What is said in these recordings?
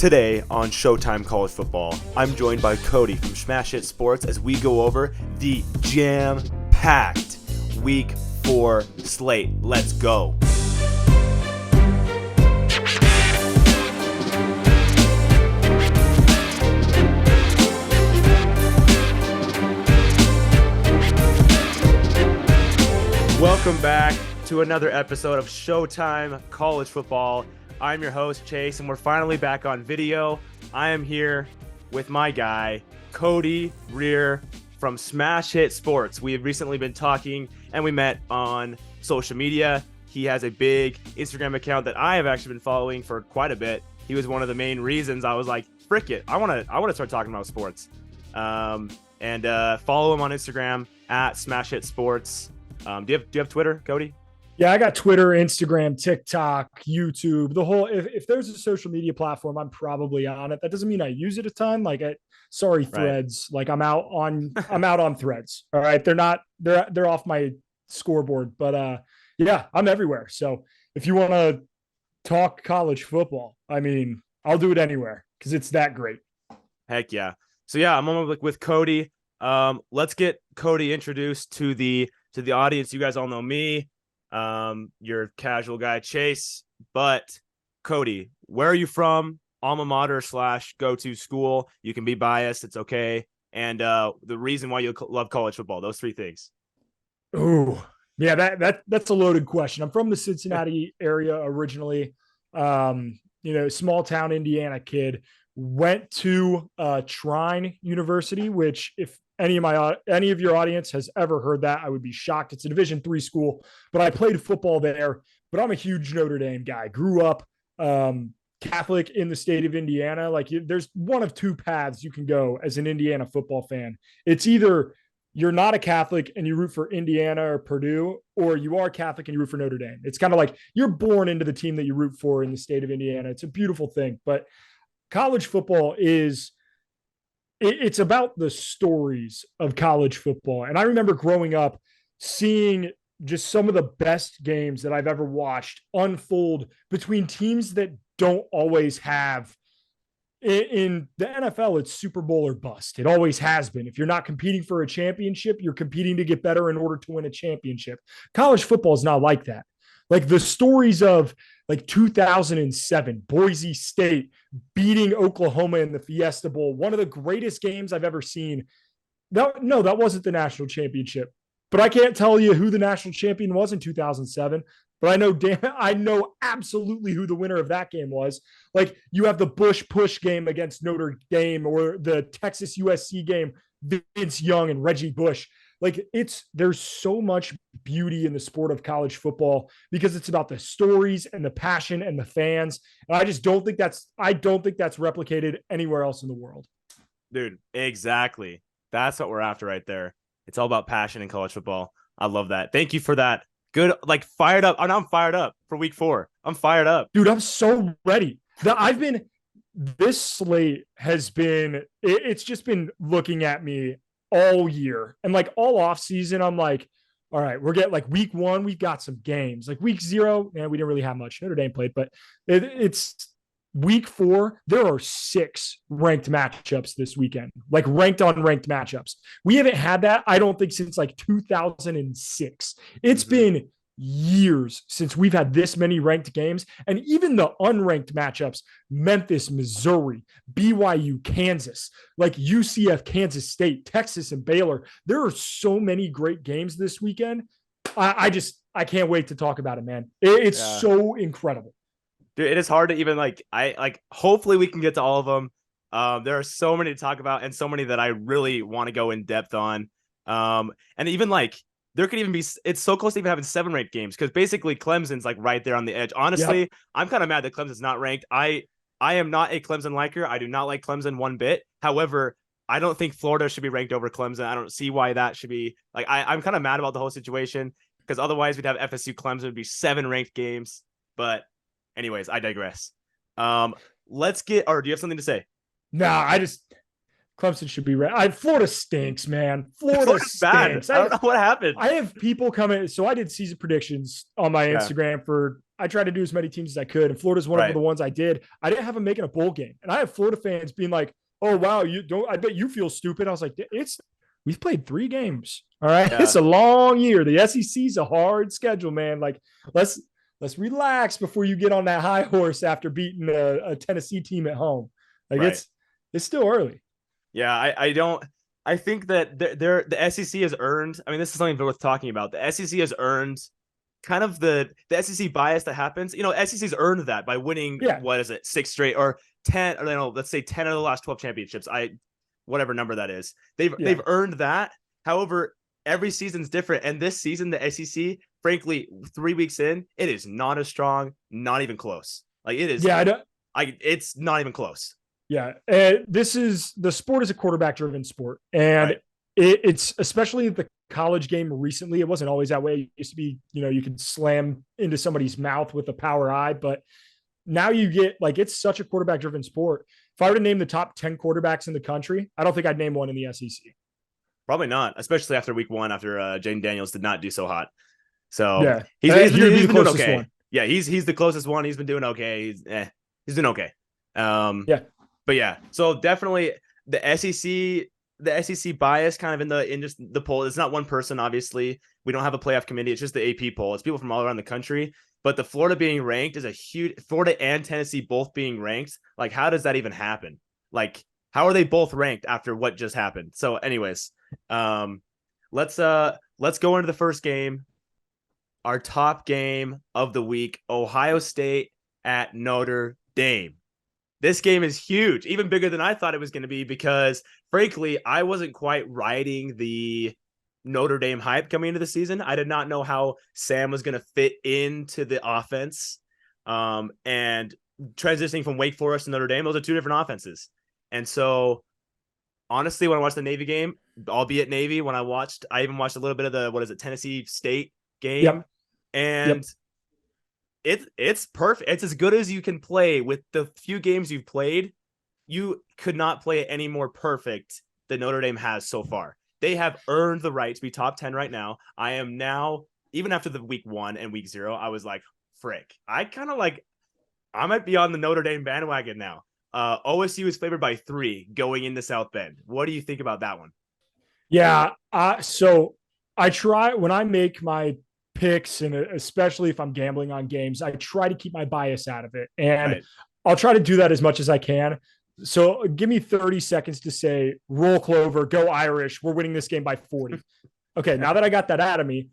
Today on Showtime College Football, I'm joined by Cody from Smash Hit Sports as we go over the jam-packed Week 4 slate. Let's go. Welcome back to another episode of Showtime College Football. I'm your host, Chase, and we're finally back on video. I am here with my guy, Cody Rear from Smash Hit Sports. We have recently been talking, and we met on social media. He has a big Instagram account that I have actually been following for quite a bit. He was one of the main reasons I was like, frick it, I want to start talking about sports. Follow him on Instagram at Smash Hit Sports. Do you have Twitter, Cody? Yeah, I got Twitter, Instagram, TikTok, YouTube, the whole, if there's a social media platform, I'm probably on it. That doesn't mean I use it a ton. Threads. Like I'm out on Threads. All right. They're off my scoreboard, but yeah, I'm everywhere. So if you want to talk college football, I mean, I'll do it anywhere because it's that great. Heck yeah. So yeah, I'm on with Cody. Let's get Cody introduced to the audience. You guys all know me. You're a casual guy, Chase, but Cody, where are you from? Alma mater / go-to school. You can be biased. It's okay. And the reason why you love college football, those three things. Oh, yeah, that's a loaded question. I'm from the Cincinnati area originally. Small town Indiana kid. Went to Trine University, which if any of your audience has ever heard that, I would be shocked. It's a Division III school, but I played football there. But I'm a huge Notre Dame guy. Grew up Catholic in the state of Indiana. There's one of two paths you can go as an Indiana football fan. It's either you're not a Catholic and you root for Indiana or Purdue, or you are Catholic and you root for Notre Dame. It's kind of like you're born into the team that you root for in the state of Indiana. It's a beautiful thing, but college football it's about the stories of college football. And I remember growing up seeing just some of the best games that I've ever watched unfold between teams that don't always have. In the NFL, it's Super Bowl or bust. It always has been. If you're not competing for a championship, you're competing to get better in order to win a championship. College football is not like that. Like the stories of 2007, Boise State beating Oklahoma in the Fiesta Bowl, one of the greatest games I've ever seen. That wasn't the national championship, but I can't tell you who the national champion was in 2007. But I know absolutely who the winner of that game was. Like you have the Bush push game against Notre Dame or the Texas USC game, Vince Young and Reggie Bush. There's so much beauty in the sport of college football because it's about the stories and the passion and the fans. And I don't think that's replicated anywhere else in the world. Dude, exactly. That's what we're after right there. It's all about passion in college football. I love that. Thank you for that. Good, fired up. I'm fired up for week 4. I'm fired up. Dude, I'm so ready. This slate has been, it's just been looking at me all year. And all off season, I'm like, all right, we're getting week 1, we've got some games. Week 0, we didn't really have much. Notre Dame played, but it's week 4. There are 6 ranked matchups this weekend, ranked on ranked matchups. We haven't had that, I don't think, since 2006. It's been years since we've had this many ranked games. And even the unranked matchups, Memphis, Missouri, BYU, Kansas, UCF, Kansas State, Texas, and Baylor. There are so many great games this weekend. I can't wait to talk about it, man. It's so incredible. Dude, it is hard to even hopefully we can get to all of them. There are so many to talk about and so many that I really want to go in depth on. And even there could even be, it's so close to even having 7 ranked games because basically Clemson's right there on the edge. Honestly, yep. I'm kind of mad that Clemson's not ranked. I am not a Clemson liker. I do not like Clemson one bit. However, I don't think Florida should be ranked over Clemson. I don't see why that should be I'm kind of mad about the whole situation because otherwise we'd have FSU Clemson would be 7 ranked games. But anyways, I digress. Do you have something to say? No, Clemson should be right. Florida stinks, man. Florida Florida's bad. stinks. I don't know what happened. I have people coming. So I did season predictions on my Yeah. Instagram I tried to do as many teams as I could. And Florida's one of Right. the ones I did. I didn't have them making a bowl game. And I have Florida fans being like, oh, wow, I bet you feel stupid. I was like, we've played 3 games. All right. Yeah. It's a long year. The SEC's a hard schedule, man. Like, let's relax before you get on that high horse after beating a Tennessee team at home. Like Right. it's still early. Yeah, I think that the SEC has earned. I mean, this is something worth talking about. The SEC has earned kind of the SEC bias that happens. SEC's earned that by winning. Yeah. What is it, 6 straight or 10? Or let's say 10 of the last 12 championships. Whatever number that is, they've earned that. However, every season's different, and this season the SEC, frankly, 3 weeks in, it is not as strong, not even close. Like it is. Yeah, it's not even close. Yeah, the sport is a quarterback-driven sport, and Right. it's especially the college game recently. It wasn't always that way. It used to be, you could slam into somebody's mouth with a power eye, but now you get it's such a quarterback-driven sport. If I were to name the top 10 quarterbacks in the country, I don't think I'd name one in the SEC. Probably not, especially after week 1, after Jaden Daniels did not do so hot. So yeah, he's been doing okay. One. Yeah, he's the closest one. He's been doing okay. He's been okay. Yeah. But yeah, so definitely the SEC bias kind of in just the poll. It's not one person, obviously. We don't have a playoff committee. It's just the AP poll. It's people from all around the country. But the Florida being ranked is a huge. Florida and Tennessee both being ranked. Like, how does that even happen? Like, how are they both ranked after what just happened? So, anyways, let's go into the first game. Our top game of the week: Ohio State at Notre Dame. This game is huge, even bigger than I thought it was going to be, because frankly, I wasn't quite riding the Notre Dame hype coming into the season. I did not know how Sam was going to fit into the offense. And transitioning from Wake Forest to Notre Dame, those are 2 different offenses. And so honestly, when I watched the Navy game, albeit Navy, I even watched a little bit of the, Tennessee State game. Yep. And it's perfect. It's as good as you can play with the few games you've played. You could not play it any more perfect than Notre Dame has so far. They have earned the right to be top 10 right now. I am now, even after the week 1 and week 0, I was like, frick. I might be on the Notre Dame bandwagon now. OSU is favored by 3 going into South Bend. What do you think about that one? Yeah. So I try when I make my picks, and especially if I'm gambling on games, I try to keep my bias out of it. And right. I'll try to do that as much as I can. So give me 30 seconds to say, roll Clover, go Irish. We're winning this game by 40. Okay. Now that I got that out of me,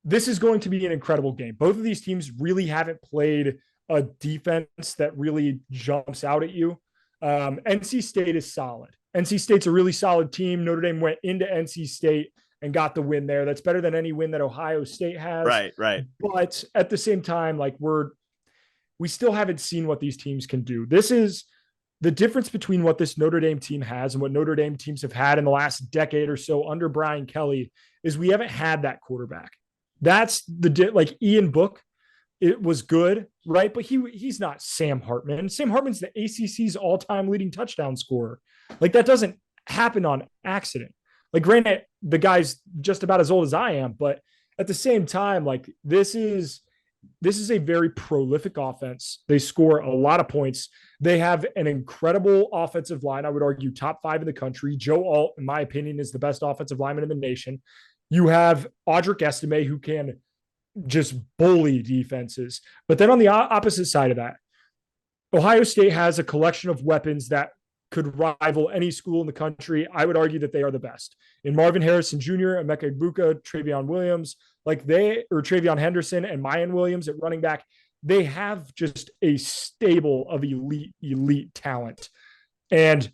this is going to be an incredible game. Both of these teams really haven't played a defense that really jumps out at you. NC State is solid. NC State's a really solid team. Notre Dame went into NC State and got the win there. That's better than any win that Ohio State has. Right. But at the same time, we still haven't seen what these teams can do. This is the difference between what this Notre Dame team has and what Notre Dame teams have had in the last decade or so under Brian Kelly is we haven't had that quarterback. That's Ian Book. It was good, right? But he's not Sam Hartman. Sam Hartman's the ACC's all-time leading touchdown scorer. That doesn't happen on accident. Granted, the guy's just about as old as I am, but at the same time, this is a very prolific offense. They score a lot of points. They have an incredible offensive line. I would argue top 5 in the country. Joe Alt, in my opinion, is the best offensive lineman in the nation. You have Audric Estime, who can just bully defenses. But then on the opposite side of that, Ohio State has a collection of weapons that could rival any school in the country. I would argue that they are the best. In Marvin Harrison Jr., Emeka Egbuka, Travion Williams, Travion Henderson and Mayan Williams at running back, they have just a stable of elite talent. And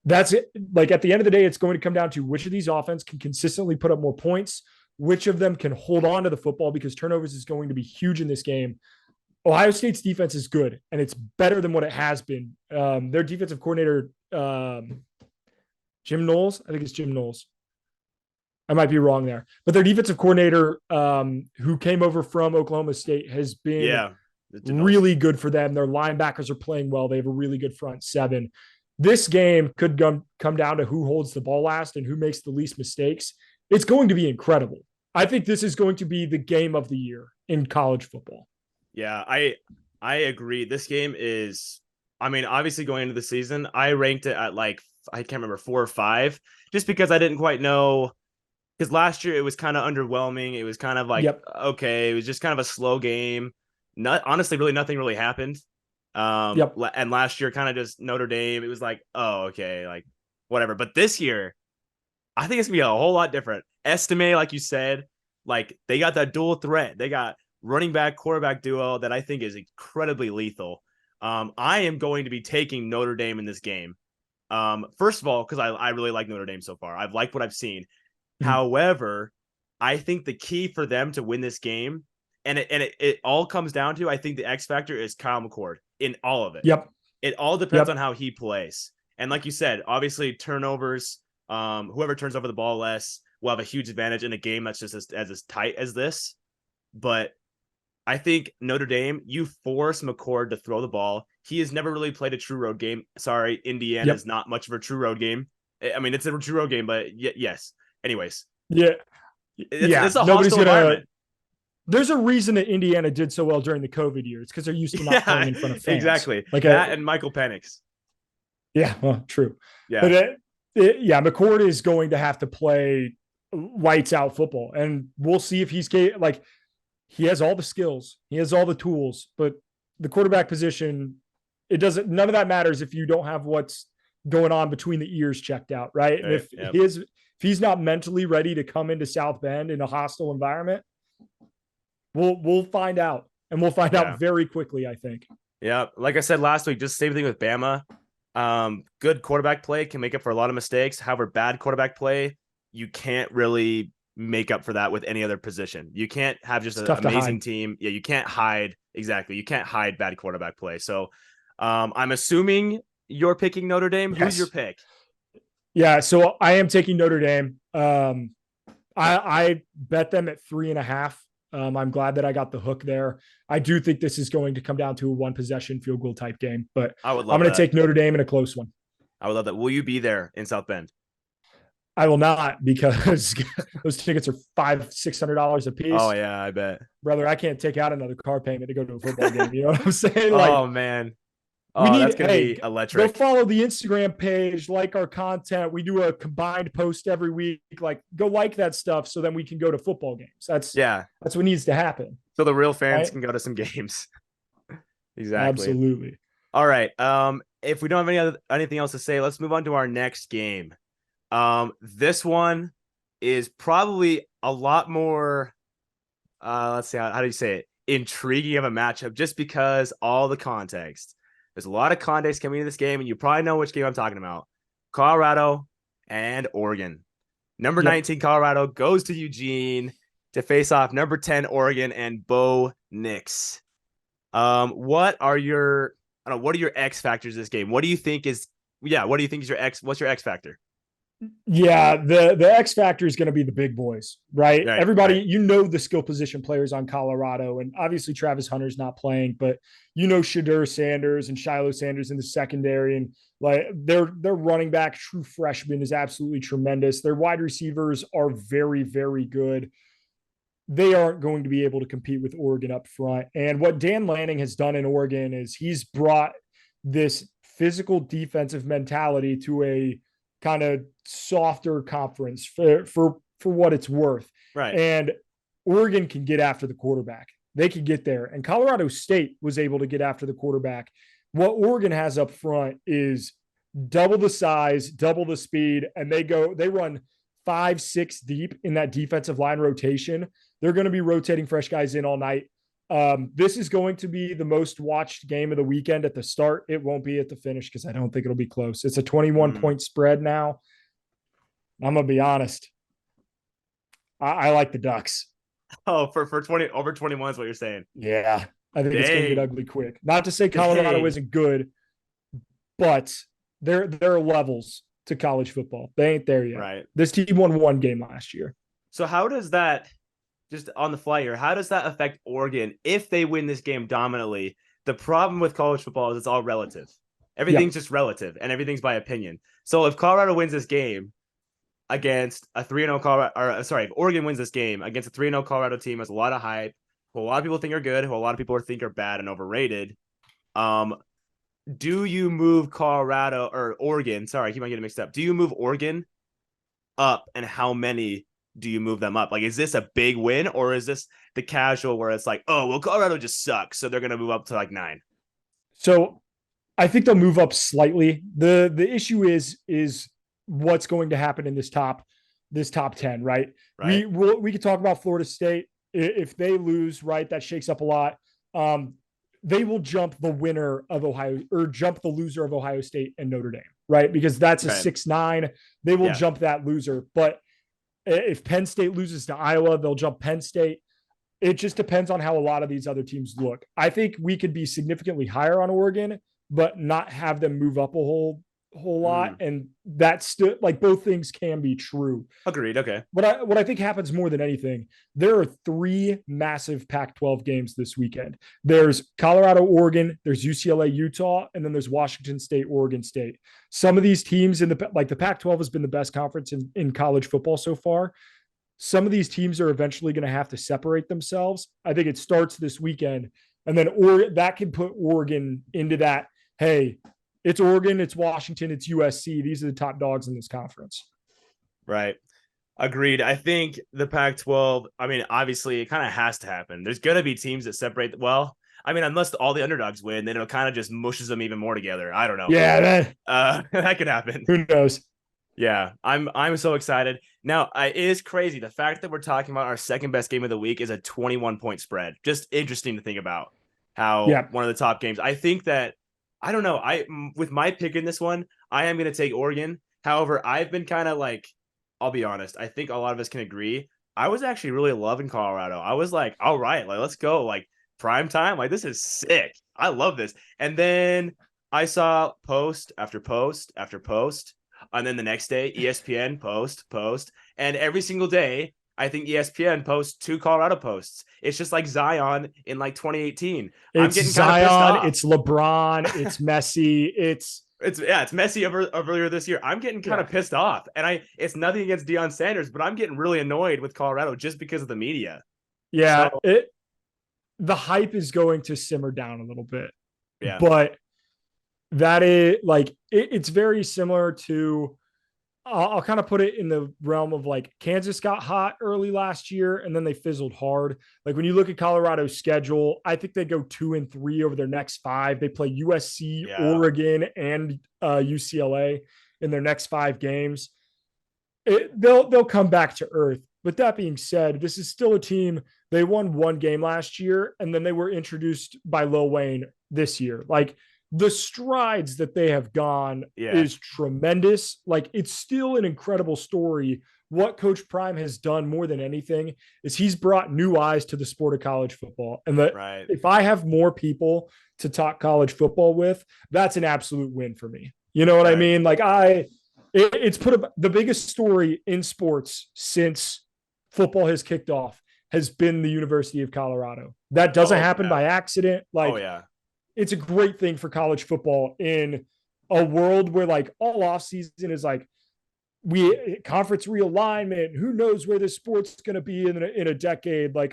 that's it. At the end of the day, it's going to come down to which of these offense can consistently put up more points, which of them can hold on to the football, because turnovers is going to be huge in this game. Ohio State's defense is good, and it's better than what it has been. Their defensive coordinator, Jim Knowles, I think it's Jim Knowles. I might be wrong there. But their defensive coordinator, who came over from Oklahoma State, has been really good for them. Their linebackers are playing well. They have a really good front 7. this game could come down to who holds the ball last and who makes the least mistakes. It's going to be incredible. I think this is going to be the game of the year in college football. Yeah, I agree. This game is, I mean, obviously going into the season, I ranked it at like, I can't remember, 4 or 5, just because I didn't quite know. Because last year it was kind of underwhelming. It was kind of like, Yep. okay, it was just kind of a slow game. Not honestly, really nothing really happened. Yep. And last year kind of just Notre Dame. It was like, oh, okay, like whatever. But this year, I think it's gonna be a whole lot different. Estimate, like you said, like they got that dual threat. They got running back quarterback duo that I think is incredibly lethal. I am going to be taking Notre Dame in this game. First of all, because I really like Notre Dame so far. I've liked what I've seen. Mhm. However, I think the key for them to win this game, and it all comes down to, I think the X factor is Kyle McCord in all of it. Yep. It all depends Yep. on how he plays. And like you said, obviously turnovers, whoever turns over the ball less will have a huge advantage in a game that's just as tight as this. But I think Notre Dame, you force McCord to throw the ball. He has never really played a true road game. Sorry, Indiana Yep. is not much of a true road game. I mean, it's a true road game, but yes. Anyways, Yeah. it's Yeah. a Nobody's hostile going to. environment. There's a reason that Indiana did so well during the COVID years. It's because they're used to not playing Yeah, in front of fans. exactly. Like That and Michael Penix. yeah, well, true. Yeah, But yeah, McCord is going to have to play lights out football, and we'll see if he's like he has all the skills, he has all the tools, but the quarterback position, it doesn't. None of that matters if you don't have what's going on between the ears checked out, right? And right. if Yep. he's not mentally ready to come into South Bend in a hostile environment, we'll find out, and we'll find Yeah. out very quickly. I think. Yeah. Like I said last week, just same thing with Bama. Good quarterback play can make up for a lot of mistakes. However, bad quarterback play, you can't really make up for that with any other position. You can't have just It's an tough to amazing hide. team. Yeah, you can't hide. Exactly. You can't hide bad quarterback play. So I'm assuming you're picking Notre Dame. Who's your Yes. pick? Yeah. So I am taking Notre Dame. I bet them at 3.5. I'm glad that I got the hook there. I do think this is going to come down to a one possession field goal type game, but I would I'm love going to that. take Notre Dame in a close one. I would love that. Will you be there in South Bend? I will not because those tickets are $500-$600 a Oh piece. yeah, I bet. Brother, I can't take out another car payment to go to a football game. You know what I'm saying? Like Oh man. we Oh, need, that's gonna hey, be go electric. follow the Instagram page, like our content. We do a combined post every week. Like go like that stuff so then we can go to football games. Yeah. That's what needs to happen. So the real fans Right? can go to some games. Exactly. Absolutely. All right. If we don't have anything else to say, let's move on to our next game. This one is probably a lot more let's see, how do you say it? Intriguing of a matchup just because all the context. There's a lot of context coming into this game, and you probably know which game I'm talking about. Colorado and Oregon. Number Yep. 19 Colorado goes to Eugene to face off number 10 Oregon and Bo Nix. What are your X factors this game? What do you think is what's your X factor? Yeah, the X factor is going to be the big boys, right? Right, Everybody, right. you know the skill position players on Colorado, and obviously Travis Hunter's not playing, but you know Shadur Sanders and Shiloh Sanders in the secondary, and like their running back, true freshman, is absolutely tremendous. Their wide receivers are very, very good. They aren't going to be able to compete with Oregon up front. And what Dan Lanning has done in Oregon is he's brought this physical defensive mentality to a kind of softer conference for what it's worth. Right. And Oregon can get after the quarterback. They can get there. And Colorado State was able to get after the quarterback. What Oregon has up front is double the size, double the speed, and they run 5-6 deep in that defensive line rotation. They're going to be rotating fresh guys in all night. This is going to be the most watched game of the weekend at the start. It won't be at the finish because I don't think it'll be close. It's a 21-point spread now. I'm going to be honest. I like the Ducks. Oh, for 20 over 21 is what you're saying. Yeah. I think it's going to get Dang. ugly quick. Not to say Colorado Dang. isn't good, but there are levels to college football. They ain't there yet. Right. This team won one game last year. So how does that, just on the fly here, how does that affect Oregon if they win this game dominantly? The problem with college football is it's all relative. Yep. Everything's just relative and everything's by opinion. So if Colorado wins this game against a 3-0 Colorado, or sorry, if Oregon wins this game against a 3-0 Colorado team has a lot of hype, who a lot of people think are good, who a lot of people think are bad and overrated. Um, do you move Colorado or Oregon? Sorry, I keep on getting mixed up. Do you move Oregon up, and how many do you move them up? Like, is this a big win, or is this the casual where it's like, oh, well, Colorado just sucks, so they're gonna move up to like 9? So I think they'll move up slightly. The issue is what's going to happen in this top 10, right? Right. We could talk about Florida State. If they lose, right, that shakes up a lot. They will jump the winner of Ohio or jump the loser of Ohio State and Notre Dame, right? Because that's a 6-9. They will jump that loser. But if Penn State loses to Iowa, they'll jump Penn State. It just depends on how a lot of these other teams look. I think we could be significantly higher on Oregon, but not have them move up a whole lot. And that's still like both things can be true. Agreed. Okay. What I think happens more than anything, there are 3 massive Pac-12 games this weekend. There's Colorado, Oregon, there's UCLA, Utah, and then there's Washington State, Oregon State. Some of these teams in the Pac-12 has been the best conference in college football so far. Some of these teams are eventually going to have to separate themselves. I think it starts this weekend, and then that can put Oregon into that. Hey, it's Oregon, it's Washington, it's USC. These are the top dogs in this conference. Right. Agreed. I think the Pac-12, I mean, obviously it kind of has to happen. There's going to be teams that separate. Well, I mean, unless all the underdogs win, then it'll kind of just mushes them even more together. I don't know. Yeah, that could happen. Who knows? Yeah, I'm so excited. Now, it is crazy. The fact that we're talking about our second best game of the week is a 21-point spread. Just interesting to think about how one of the top games. I think that, I don't know, with my pick in this one, I am going to take Oregon. However, I've been kind of like, I'll be honest, I think a lot of us can agree. I was actually really loving Colorado. I was like, all right, like, let's go. Like, prime time. Like, this is sick. I love this. And then I saw post after post after post. And then the next day, ESPN post. And every single day, I think ESPN posts 2 Colorado posts. It's just like Zion in like 2018. I'm getting Zion, it's LeBron, it's Messi, it's Messi earlier this year. I'm getting kind of pissed off. And it's nothing against Deion Sanders, but I'm getting really annoyed with Colorado just because of the media. Yeah, the hype is going to simmer down a little bit. Yeah. But that is like it's very similar to I'll kind of put it in the realm of like Kansas got hot early last year and then they fizzled hard. Like when you look at Colorado's schedule, I think they go 2-3 over their next 5. They play USC, Oregon, and UCLA in their next 5 games. They'll come back to earth. But that being said, this is still a team. They won 1 game last year, and then they were introduced by Lil Wayne this year. Like the strides that they have gone is tremendous. Like it's still an incredible story. What Coach Prime has done more than anything is he's brought new eyes to the sport of college football. And if I have more people to talk college football with, that's an absolute win for me. You know what I mean? Like it's put the biggest story in sports since football has kicked off has been the University of Colorado. That doesn't happen by accident. Like, it's a great thing for college football in a world where like all off season is like conference realignment. Who knows where this sport's going to be in a decade? Like,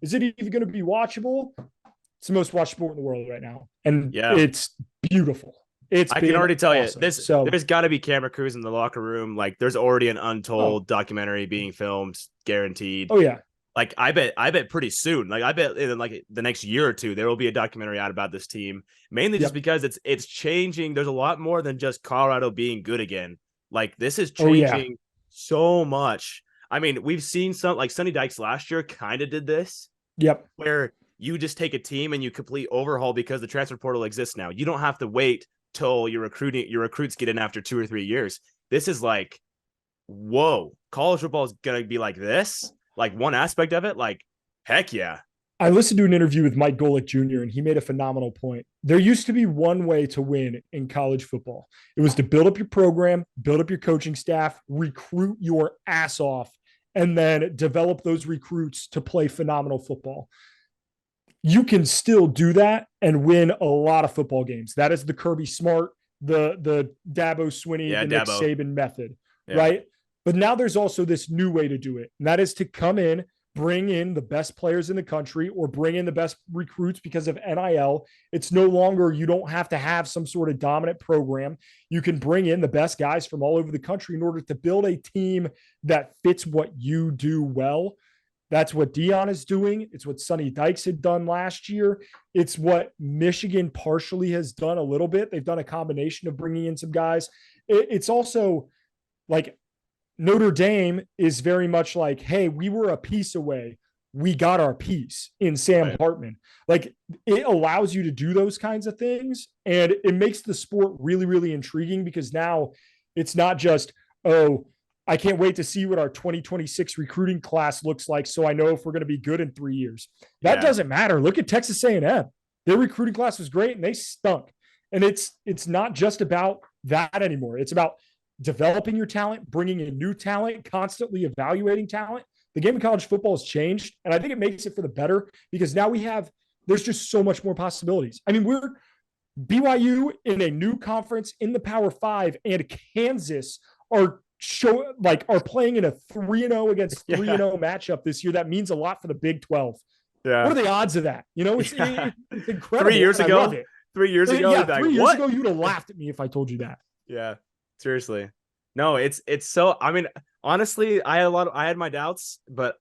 is it even going to be watchable? It's the most watched sport in the world right now. And it's beautiful. I can already tell you this. There's got to be camera crews in the locker room. Like there's already an Untold documentary being filmed, guaranteed. Oh yeah. Like I bet pretty soon. Like I bet in like the next year or two there will be a documentary out about this team. Mainly just because it's changing. There's a lot more than just Colorado being good again. Like this is changing so much. I mean, we've seen some like Sonny Dykes last year kind of did this. Yep. Where you just take a team and you complete overhaul because the transfer portal exists now. You don't have to wait till your recruits get in after 2 or 3 years. This is like, whoa, college football is gonna be like this. Like one aspect of it, like, heck yeah. I listened to an interview with Mike Golick Jr., and he made a phenomenal point. There used to be one way to win in college football. It was to build up your program, build up your coaching staff, recruit your ass off, and then develop those recruits to play phenomenal football. You can still do that and win a lot of football games. That is the Kirby Smart, the Dabo Swinney, Yeah, the Nick Dabo. Saban method, Yeah. right? But now there's also this new way to do it, and that is to come in, bring in the best players in the country or bring in the best recruits because of NIL. It's no longer, you don't have to have some sort of dominant program. You can bring in the best guys from all over the country in order to build a team that fits what you do well. That's what Dion is doing. It's what Sonny Dykes had done last year. It's what Michigan partially has done a little bit. They've done a combination of bringing in some guys. It's also like Notre Dame is very much like, hey, we were a piece away. We got our piece in Sam Hartman. Like, it allows you to do those kinds of things. And it makes the sport really, really intriguing because now it's not just, oh, I can't wait to see what our 2026 recruiting class looks like so I know if we're going to be good in 3 years. That doesn't matter. Look at Texas A&M. Their recruiting class was great and they stunk. And it's not just about that anymore. It's about developing your talent, bringing in new talent, constantly evaluating talent. The game of college football has changed, and I think it makes it for the better because now there's just so much more possibilities. I mean, we're BYU in a new conference in the Power Five, and Kansas are playing in a 3-0 against 3-0 matchup this year. That means a lot for the Big 12. Yeah. What are the odds of that? It's incredible. 3 years ago, 3 years ago, yeah, 3 years ago, you'd have laughed at me if I told you that. Yeah. Seriously. No, it's so, I mean, honestly, I had my doubts, but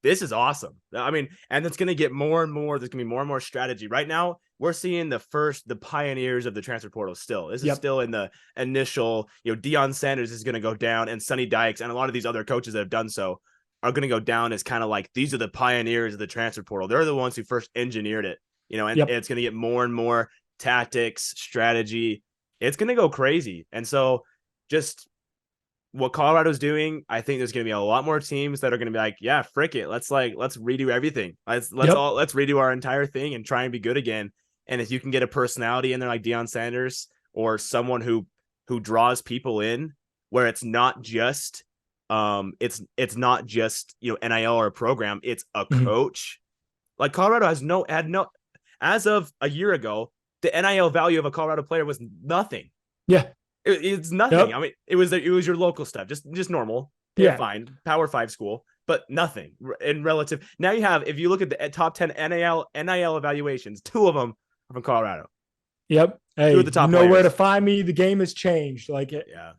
this is awesome. I mean, and it's going to get more and more. There's going to be more and more strategy. Right now, we're seeing the pioneers of the transfer portal still. This is still in the initial, Deion Sanders is going to go down, and Sonny Dykes and a lot of these other coaches that have done so are going to go down as kind of like, these are the pioneers of the transfer portal. They're the ones who first engineered it, and it's going to get more and more tactics, strategy. It's going to go crazy. And so just what Colorado's doing, I think there's going to be a lot more teams that are going to be like, yeah, frick it. Let's redo everything. Let's redo our entire thing and try and be good again. And if you can get a personality in there like Deion Sanders or someone who draws people in, where it's not just it's not just NIL or a program, it's a coach. Like Colorado had no as of a year ago, the NIL value of a Colorado player was nothing. Yeah. It's nothing. I mean, it was your local stuff, just normal. Yeah, fine. Power 5 school, but nothing in relative. Now you have, if you look at the top 10 NIL evaluations, 2 of them are from Colorado. Yep. Hey, 2 of the top players. Where to players. find me. The game has changed. Yeah.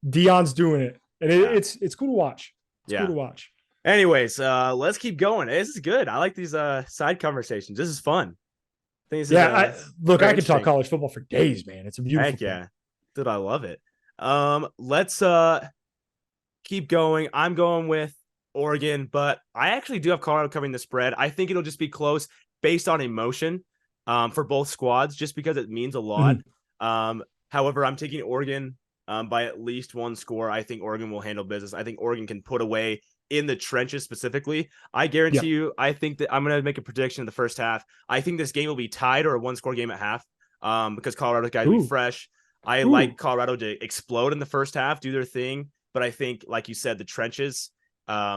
Dion's doing it, and it's cool to watch. It's cool to watch. Anyways, let's keep going. This is good. I like these side conversations. This is fun. I can talk college football for days, man. It's a beautiful thing. Yeah. Dude, I love it. Let's keep going. I'm going with Oregon, but I actually do have Colorado covering the spread. I think it'll just be close based on emotion for both squads, just because it means a lot. However, I'm taking Oregon by at least 1 score. I think Oregon will handle business. I think Oregon can put away in the trenches specifically. I guarantee you, I think that I'm going to make a prediction in the first half. I think this game will be tied or a 1-score game at half because Colorado's got to be fresh. I like Colorado to explode in the first half, do their thing. But I think, like you said, the trenches,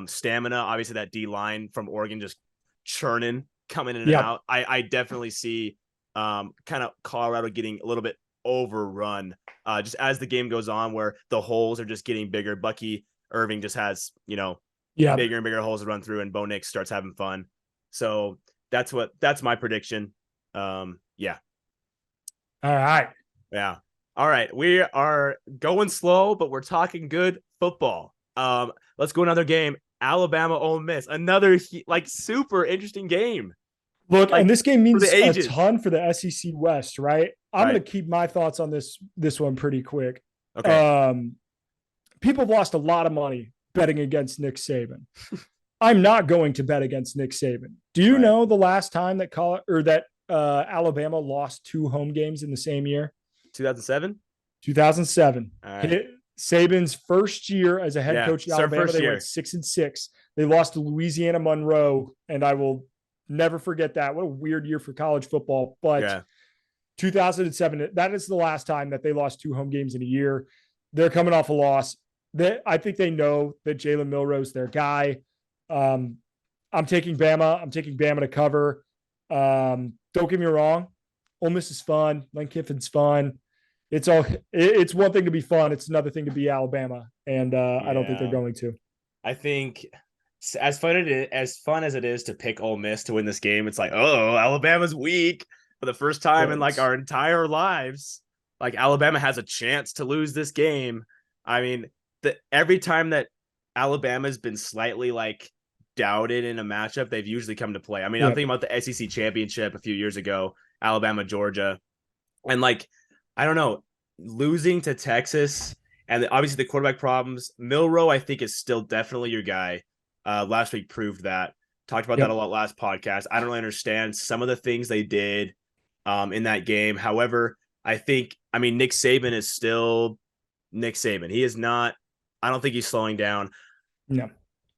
stamina, obviously that D-line from Oregon just churning, coming in and out. I definitely see kind of Colorado getting a little bit overrun just as the game goes on, where the holes are just getting bigger. Bucky Irving just has, bigger and bigger holes to run through, and Bo Nix starts having fun. So that's my prediction. Yeah. All right. Yeah. All right, we are going slow, but we're talking good football. Let's go another game. Alabama, Ole Miss, another super interesting game. Look, and this game means a ton for the SEC West, right? I'm going to keep my thoughts on this one pretty quick. Okay. People have lost a lot of money betting against Nick Saban. I'm not going to bet against Nick Saban. Do you know the last time that Alabama lost 2 home games in the same year? 2007. 2007. Right. Saban's first year as a head coach in Alabama, they went 6-6. They lost to Louisiana Monroe, and I will never forget that. What a weird year for college football. But 2007, that is the last time that they lost 2 home games in a year. They're coming off a loss. I think they know that Jalen Milroe's their guy. I'm taking Bama. I'm taking Bama to cover. Don't get me wrong. Ole Miss is fun. Lane Kiffin's fun. it's one thing to be fun. It's another thing to be Alabama. And I don't think they're Yeah. going to. I think as fun as it is to pick Ole Miss to win this game, it's like, oh, Alabama's weak for the first time in like our entire lives. Like Alabama has a chance to lose this game. I mean, every time that Alabama's been slightly like doubted in a matchup, they've usually come to play. I mean, I'm thinking about the SEC championship a few years ago, Alabama, Georgia, and like, I don't know, losing to Texas and obviously the quarterback problems. Milroe, I think, is still definitely your guy. Last week proved that. Talked about that a lot last podcast. I don't really understand some of the things they did in that game. However, I mean, Nick Saban is still Nick Saban. He is not, I don't think he's slowing down. No.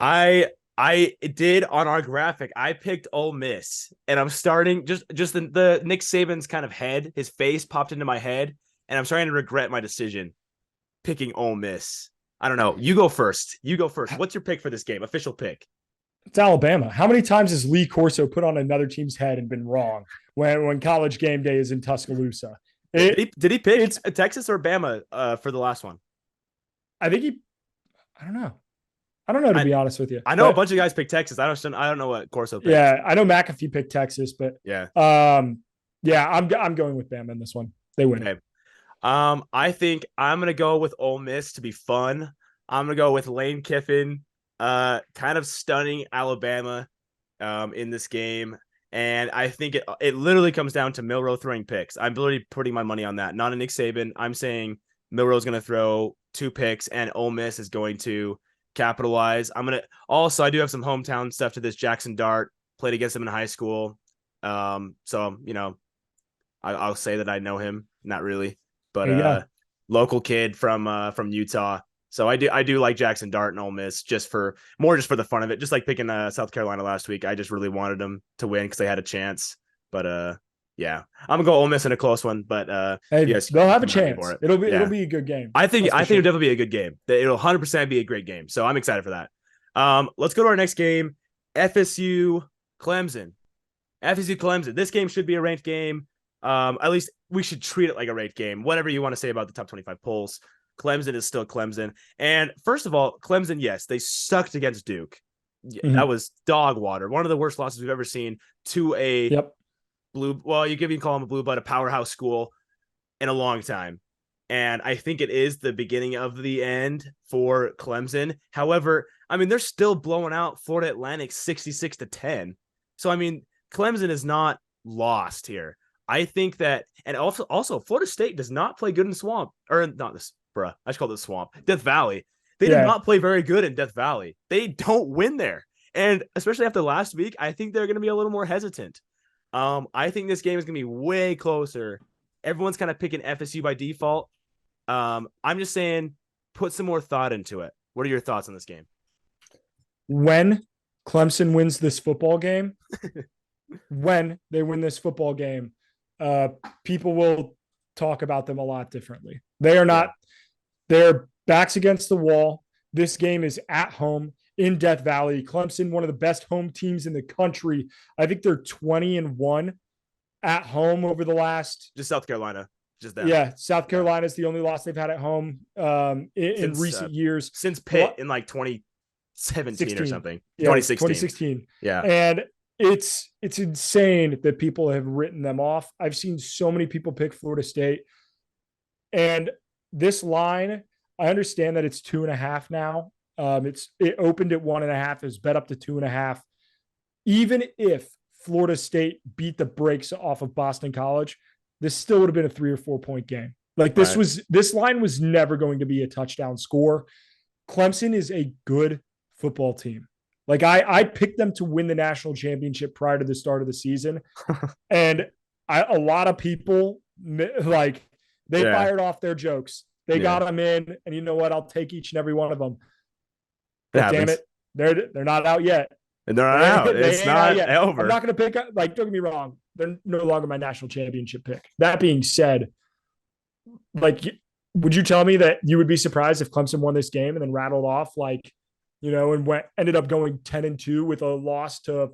I did on our graphic. I picked Ole Miss, and I'm starting just the Nick Saban's kind of head. His face popped into my head, and I'm starting to regret my decision picking Ole Miss. I don't know. You go first. What's your pick for this game? Official pick. It's Alabama. How many times has Lee Corso put on another team's head and been wrong when college game day is in Tuscaloosa? Did he pick Texas or Bama for the last one? I think I don't know, to be honest with you. I know a bunch of guys picked Texas. I don't know what Corso picked. Yeah, I know McAfee picked Texas, but yeah. I'm going with Bama in this one. They win. Okay. I think I'm gonna go with Ole Miss to be fun. I'm gonna go with Lane Kiffin, kind of stunning Alabama, in this game. And I think it literally comes down to Milroe throwing picks. I'm literally putting my money on that. Not a Nick Saban. I'm saying Milroe's going to throw 2 picks and Ole Miss is going to capitalize. I do have some hometown stuff to this. Jackson Dart played against him in high school. So, I'll say that I know him. Not really, but local kid from Utah. So I do like Jackson Dart and Ole Miss just for the fun of it. Just like picking South Carolina last week. I just really wanted them to win because they had a chance. But yeah, I'm gonna go Ole Miss in a close one. But yes, they'll have a chance. It'll be a good game. I think it'll definitely be a good game. It'll 100% be a great game. So I'm excited for that. Let's go to our next game. FSU Clemson. This game should be a ranked game. At least we should treat it like a ranked game. Whatever you want to say about the top 25 polls. Clemson is still Clemson. And first of all, Clemson, yes, they sucked against Duke. That was dog water. One of the worst losses we've ever seen to a you can call them a blue blood, a powerhouse school in a long time. And I think it is the beginning of the end for Clemson. However, I mean, they're still blowing out Florida Atlantic 66-10. So, I mean, Clemson is not lost here. I think that, and also Florida State does not play good in the swamp, or not this. I should call it the swamp. Death Valley. They did not play very good in Death Valley. They don't win there. And especially after last week, I think they're going to be a little more hesitant. I think this game is going to be way closer. Everyone's kind of picking FSU by default. I'm just saying, put some more thought into it. What are your thoughts on this game? When Clemson wins this football game, people will talk about them a lot differently. They are not. They're backs against the wall. This game is at home in Death Valley. Clemson, one of the best home teams in the country. I think they're 20-1 at home over the last. Just South Carolina. Just that. Yeah, South Carolina is the only loss they've had at home in recent years. Since Pitt in like 2017 or something. Yeah, 2016. Yeah. And it's insane that people have written them off. I've seen so many people pick Florida State. And this line, I understand that it's 2.5 now. It opened at 1.5. It's bet up to 2.5. Even if Florida State beat the brakes off of Boston College, this still would have been a 3 or 4 point game. Like this line was never going to be a touchdown score. Clemson is a good football team. Like I picked them to win the national championship prior to the start of the season. And a lot of people fired off their jokes. They got them in, and you know what? I'll take each and every one of them. But damn it, they're not out yet. And they're not out. It's not over. I'm not going to pick up. Don't get me wrong. They're no longer my national championship pick. That being said, would you tell me that you would be surprised if Clemson won this game and then rattled off and ended up going 10-2 with a loss to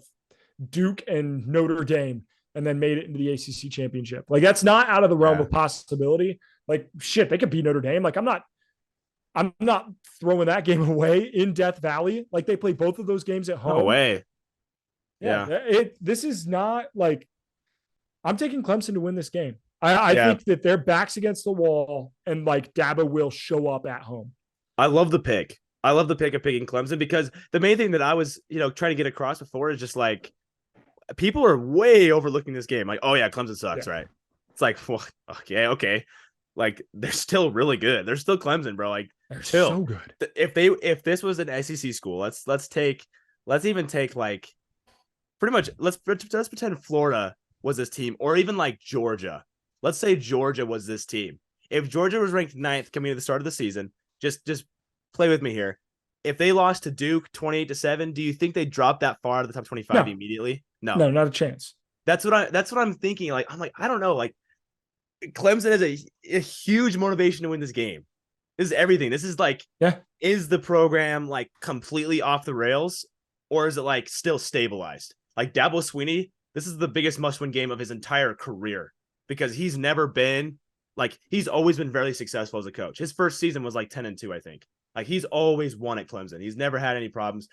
Duke and Notre Dame, and then made it into the ACC championship? Like, that's not out of the realm of possibility. Like shit, they could beat Notre Dame. Like I'm not throwing that game away in Death Valley. Like they play both of those games at No home. way. Yeah, Yeah. this is not like I'm taking Clemson to win this game. I Yeah. think that their backs against the wall and like Dabo will show up at home. I love the pick. I love the pick of picking Clemson because the main thing that I was, trying to get across before is just like people are way overlooking this game. Like, oh yeah, Clemson sucks, Yeah. right? It's like, well, okay. Like they're still really good. They're still Clemson, bro. Like They're chill. so good. If this was an SEC school, let's even take like pretty much let's pretend Florida was this team, or even like Georgia. Let's say Georgia was this team. If Georgia was ranked 9th coming to the start of the season, just play with me here. If they lost to Duke 28-7, do you think they dropped that far out of the top 25 No. immediately? No. No, not a chance. That's what I'm thinking. Like, I'm like, I don't know. Like, Clemson is a huge motivation to win this game. This is everything. This is like, is the program like completely off the rails, or is it like still stabilized? Like Dabo Swinney, this is the biggest must-win game of his entire career because he's never been like he's always been very successful as a coach. His first season was like 10-2, I think. Like he's always won at Clemson. He's never had any problems.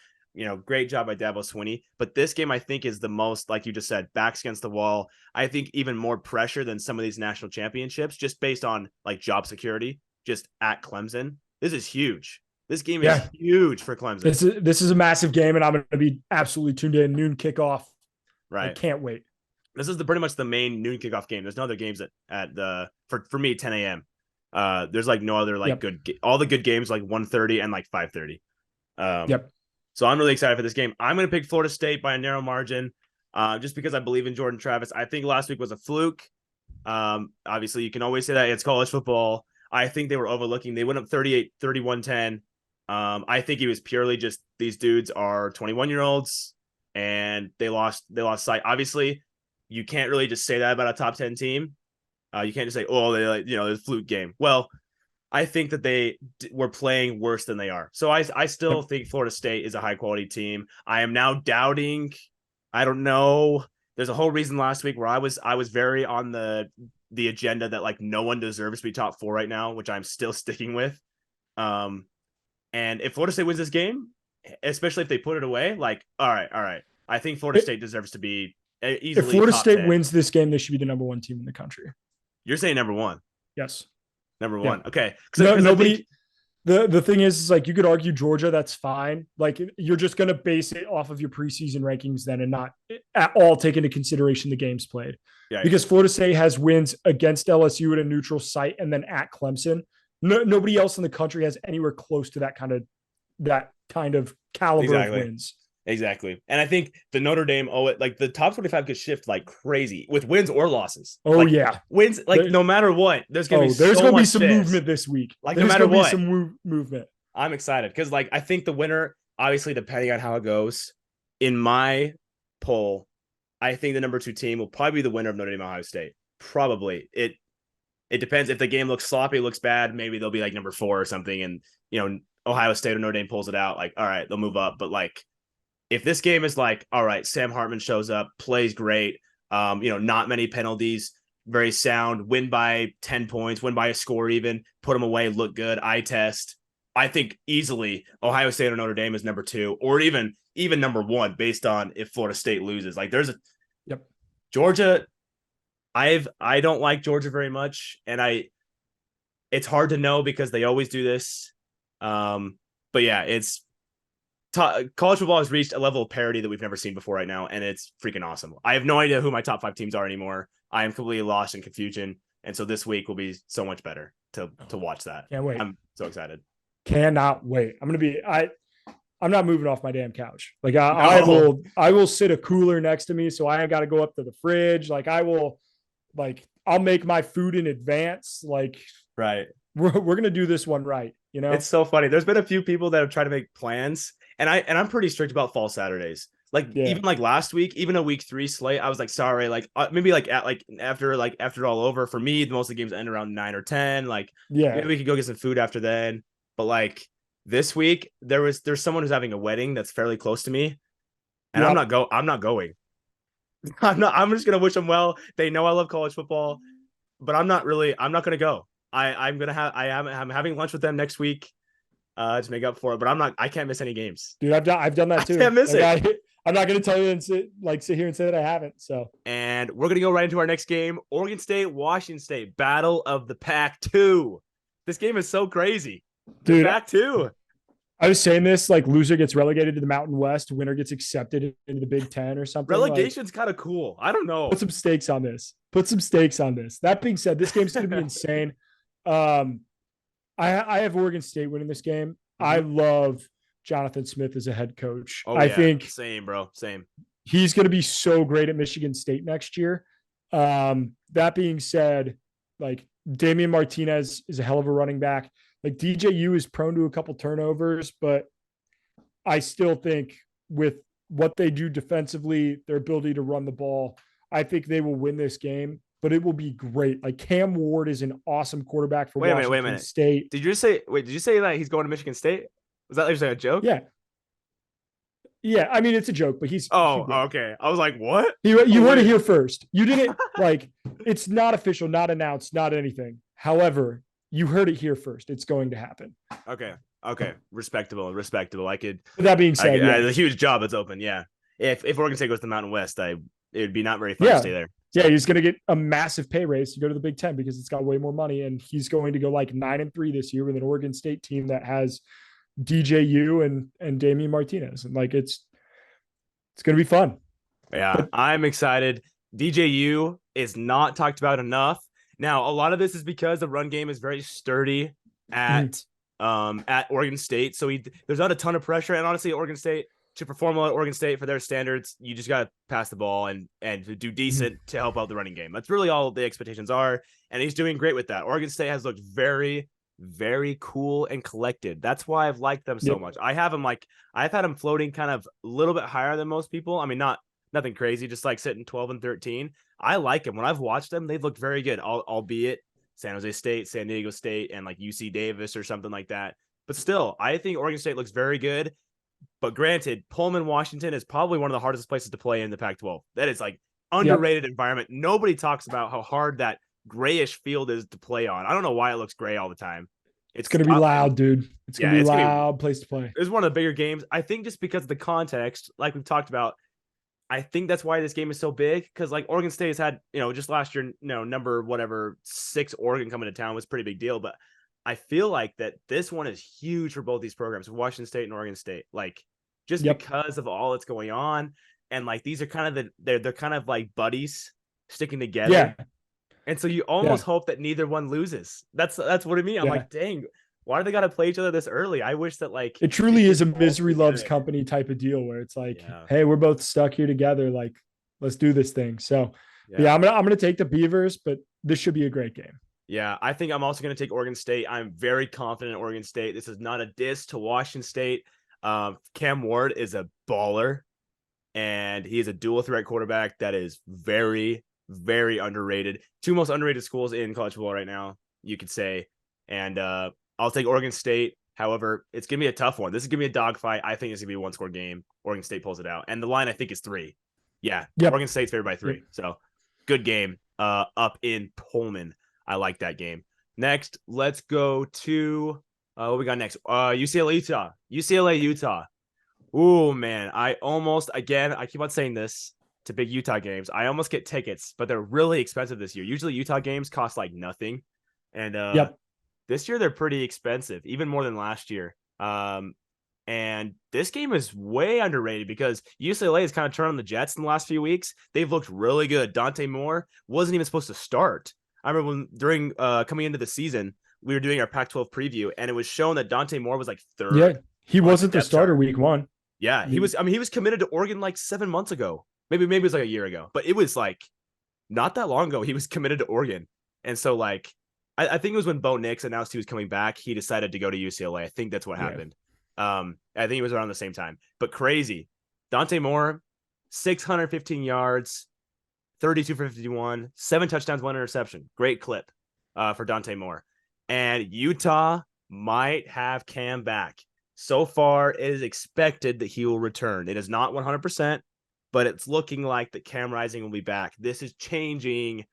Great job by Dabo Swinney. But this game, I think, is the most, like you just said, backs against the wall. I think even more pressure than some of these national championships, just based on like job security, just at Clemson. This is huge. This game is huge for Clemson. This is a massive game, and I'm going to be absolutely tuned in. Noon kickoff. Right. I can't wait. This is pretty much the main noon kickoff game. There's no other games at the for me 10 a.m. There's like no other like good all the good games like 1:30 and like 5:30. So I'm really excited for this game. I'm going to pick Florida State by a narrow margin, just because I believe in Jordan Travis. I think last week was a fluke. Obviously, you can always say that it's college football. I think they were overlooking. They went up 31-10. I think it was purely just these dudes are 21-year-olds and they lost sight. Obviously, you can't really just say that about a top 10 team. You can't just say, oh, they like, it's a fluke game. Well, I think that they were playing worse than they are. So I still think Florida State is a high quality team. I am now doubting. I don't know. There's a whole reason last week where I was very on the agenda that like no one deserves to be top 4 right now, which I'm still sticking with. And if Florida State wins this game, especially if they put it away, like, all right. I think Florida State deserves to be easily. If Florida top State 10. wins this game, they should be the number 1 team in the country. You're saying number 1. Yes. Number 1. Yeah. Okay. Nobody. The thing is like you could argue Georgia, that's fine. Like you're just going to base it off of your preseason rankings then and not at all take into consideration the games played. Yeah, because Florida State has wins against LSU at a neutral site and then at Clemson. Nobody else in the country has anywhere close to that kind of caliber of wins. Exactly. And I think the Notre Dame, like the top 25 could shift like crazy with wins or losses. Oh, like, yeah. Wins, like no matter what, there's going to be some movement this week. Like no matter what. Some movement. I'm excited because like I think the winner, obviously depending on how it goes, in my poll, I think the number 2 team will probably be the winner of Notre Dame Ohio State. Probably. It depends. If the game looks sloppy, looks bad, maybe they'll be like number 4 or something. And, Ohio State or Notre Dame pulls it out. Like, all right, they'll move up. But like, if this game is like, all right, Sam Hartman shows up, plays great, not many penalties, very sound, win by 10 points, win by a score even, put them away, look good, eye test. I think easily Ohio State or Notre Dame is number 2 or even number 1 based on if Florida State loses. Like there's Georgia. I don't like Georgia very much. And it's hard to know because they always do this. But yeah, it's college football has reached a level of parity that we've never seen before right now, and it's freaking awesome. I have no idea who my top 5 teams are anymore. I am completely lost in confusion, and so this week will be so much better to watch that. Can't wait. I'm so excited. Cannot wait. I'm not moving off my damn couch. Like I will sit a cooler next to me, so I got to go up to the fridge. Like I'll make my food in advance. Like right. We're gonna do this one right. It's so funny. There's been a few people that have tried to make plans. And I'm pretty strict about fall Saturdays. Like even like last week, even a week 3 slate, I was like, sorry, like maybe like after it all over. For me, most of the games end around 9 or 10. Like maybe we could go get some food after then. But like this week, there's someone who's having a wedding that's fairly close to me, and I'm not going. I'm just gonna wish them well. They know I love college football, but I'm not gonna go. I'm having lunch with them next week to make up for it, but I can't miss any games. Dude, I've done that I too. can't miss it. I'm not going to tell you and sit here and say that I haven't. So, And we're gonna go right into our next game: Oregon State, Washington State, Battle of the Pac-2. This game is so crazy. The dude, Pac-2. I was saying this, like, loser gets relegated to the Mountain West, winner gets accepted into the Big Ten or something. Relegation's kind of cool. I don't know. Put some stakes on this. That being said, this game's going to be insane. I have Oregon State winning this game. Mm-hmm. I love Jonathan Smith as a head coach. I think same, bro. Same. He's going to be so great at Michigan State next year. That being said, like, Damian Martinez is a hell of a running back. Like, DJU is prone to a couple turnovers, but I still think with what they do defensively, their ability to run the ball, I think they will win this game, but it will be great. Like, Cam Ward is an awesome quarterback for Washington State. Did you say that he's going to Michigan State? Was that like a joke? Yeah. Yeah, I mean, it's a joke, but he's okay. I was like, what? You heard it here first. You didn't like, it's not official, not announced, not anything. However, you heard it here first. It's going to happen. Okay. Respectable. I could. With that being said, a huge job that's open. Yeah. If Oregon State goes to the Mountain West, it would be not very fun to stay there. So. Yeah, he's going to get a massive pay raise to go to the Big Ten because it's got way more money, and he's going to go like 9-3 this year with an Oregon State team that has DJU and Damian Martinez, and like it's going to be fun. Yeah, I'm excited. DJU is not talked about enough. Now, a lot of this is because the run game is very sturdy at Oregon State, so there's not a ton of pressure. And honestly, Oregon State, to perform well at Oregon State for their standards, you just got to pass the ball and do decent to help out the running game. That's really all the expectations are, and he's doing great with that. Oregon State has looked very, very cool and collected. That's why I've liked them so much. I've had them floating kind of a little bit higher than most people. I mean, nothing crazy, just like sitting 12 and 13. I like them. When I've watched them, they've looked very good, albeit San Jose State, San Diego State, and like UC Davis or something like that. But still, I think Oregon State looks very good. But granted, Pullman, Washington is probably one of the hardest places to play in the Pac-12. That is like underrated environment. Nobody talks about how hard that grayish field is to play on. I don't know why it looks gray all the time. It's going to be loud, dude. It's going to be a loud place to play. It's one of the bigger games. I think just because of the context, like we've talked about, I think that's why this game is so big. Because like Oregon State has had, just last year, number 6 Oregon coming to town was a pretty big deal. But I feel like that this one is huge for both these programs, Washington State and Oregon State. Like just because of all that's going on, and like these are kind of they're kind of like buddies sticking together. Yeah. And so you almost hope that neither one loses. That's what I mean. I'm like, dang, why do they got to play each other this early? I wish that like it truly is a misery loves company type of deal where it's like, hey, we're both stuck here together. Like, let's do this thing. So I'm gonna take the Beavers, but this should be a great game. Yeah, I think I'm also going to take Oregon State. I'm very confident in Oregon State. This is not a diss to Washington State. Cam Ward is a baller, and he is a dual threat quarterback that is very, very underrated. 2 most underrated schools in college football right now, you could say. And I'll take Oregon State. However, it's going to be a tough one. This is going to be a dogfight. I think it's going to be a one-score game. Oregon State pulls it out. And the line, I think, is 3. Yeah, Oregon State's favored by 3. Yep. So, good game up in Pullman. I like that game. Next, let's go to what we got next. UCLA, Utah. Ooh, man. I keep on saying this to big Utah games. I almost get tickets, but they're really expensive this year. Usually Utah games cost like nothing. And this year they're pretty expensive, even more than last year. And this game is way underrated because UCLA has kind of turned on the Jets in the last few weeks. They've looked really good. Dante Moore wasn't even supposed to start. I remember during coming into the season, we were doing our Pac-12 preview, and it was shown that Dante Moore was like 3rd. Yeah, he wasn't the starter week 1. Yeah, he was. I mean, he was committed to Oregon like 7 months ago. Maybe it was like a year ago, but it was like not that long ago. He was committed to Oregon, and so like I think it was when Bo Nix announced he was coming back, he decided to go to UCLA. I think that's what happened. I think it was around the same time. But crazy, Dante Moore, 615 yards. 32 for 51, 7 touchdowns, 1 interception. Great clip for Dante Moore. And Utah might have Cam back. So far, it is expected that he will return. It is not 100%, but it's looking like that Cam Rising will be back. This is changing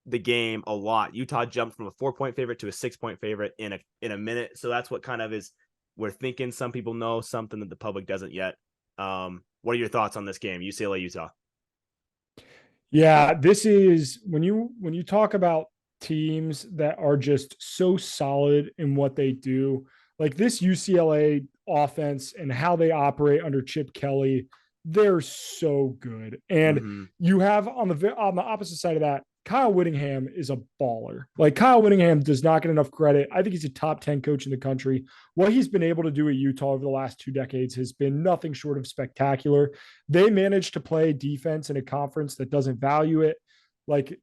the game a lot. Utah jumped from a 4-point favorite to a 6-point favorite in a minute. So that's what kind of is we're thinking. Some people know something that the public doesn't yet. What are your thoughts on this game, UCLA Utah? Yeah, this is when you talk about teams that are just so solid in what they do, like this UCLA offense and how they operate under Chip Kelly, they're so good. And Mm-hmm. you have on the opposite side of that, Kyle Whittingham is a baller. Like Kyle Whittingham does not get enough credit. I think he's a top 10 coach in the country. What he's been able to do at Utah over the last 2 decades has been nothing short of spectacular. They managed to play defense in a conference that doesn't value it. Like,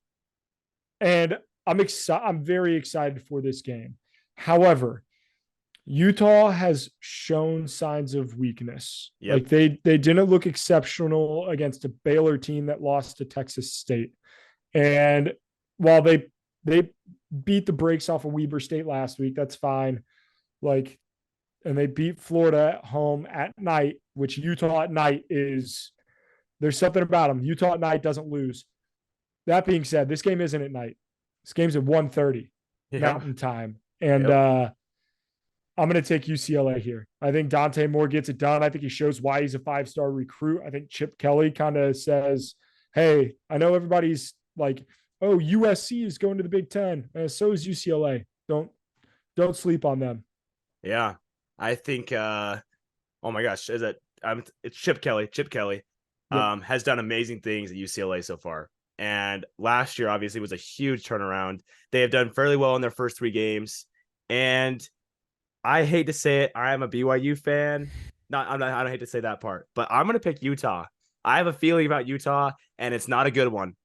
and I'm very excited for this game. However, Utah has shown signs of weakness. Yep. Like they didn't look exceptional against a Baylor team that lost to Texas State. And while they beat the brakes off of Weber State last week, that's fine. Like, and they beat Florida at home at night, which Utah at night is there's something about them. Utah at night doesn't lose. That being said, this game isn't at night. This game's at 1:30 Mountain Time. And I'm going to take UCLA here. I think Dante Moore gets it done. I think he shows why he's a 5-star recruit. I think Chip Kelly kind of says, hey, I know everybody's like, oh, USC is going to the Big Ten. So is UCLA. Don't sleep on them. Yeah. I think oh my gosh, it's Chip Kelly. Chip Kelly has done amazing things at UCLA so far. And last year obviously was a huge turnaround. They have done fairly well in their first 3 games. And I hate to say it, I am a BYU fan. I don't hate to say that part, but I'm gonna pick Utah. I have a feeling about Utah, and it's not a good one